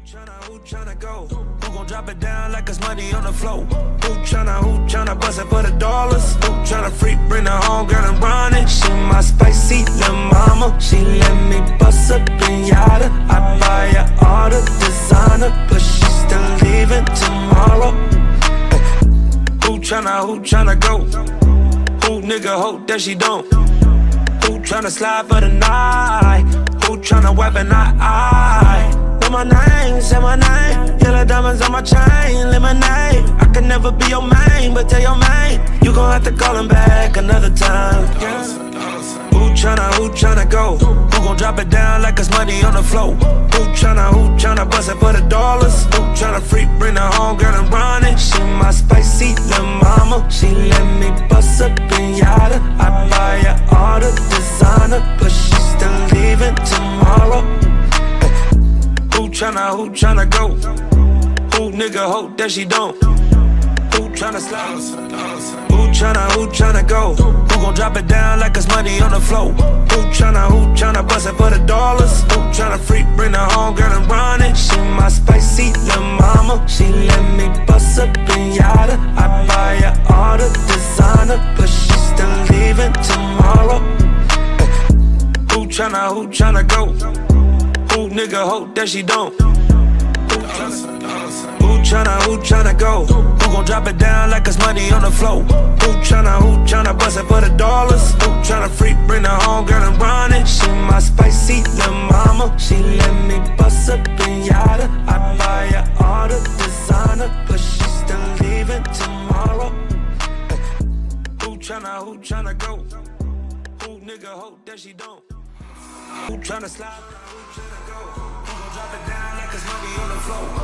Who tryna go? Who gon' drop it down like it's money on the floor? Who tryna bust it for the dollars? Who tryna freak, bring her home, girl, and run it? She my spicy little mama. She let me bust a pinata. I buy her all the designer, but she still leaving tomorrow. Who tryna go? Who nigga hope that she don't? Who tryna slide for the night? Who tryna wipe an eye? Know my name, say my name. Yellow diamonds on my chain, lemonade. I can never be your main, but tell your main you gon' have to call him back another time. Yeah. Who tryna go? Who gon' drop it down like it's money on the floor? Who tryna bust it for the dollars? Who tryna freak, bring her home, girl, and run it? She my spicy little mama. She let me bust a pinata. I buy her all the designer, but she still leaving tomorrow. Who tryna go? Who nigga hope that she don't? Who tryna slide? Who tryna go? Who gon' drop it down like it's money on the floor? Who tryna bust it for the dollars? Who tryna freak, bring her home, girl, and run it? She my spicy little mama. She let me bust a pinata. I buy her all the designer, but she still leaving tomorrow. Who tryna go? Who nigga hope that she don't? Who tryna go? Who gon' drop it down like it's money on the floor? Who tryna bust it for the dollars? Who tryna freak, bring her home, girl, and run it? She my spicy little mama. She let me bust a pinata. I buy her all the designer, but she still leaving tomorrow. Who tryna go? Who nigga hope that she don't? Who tryna slide? Who tryna go? Who gon' drop it down like it's money on the floor?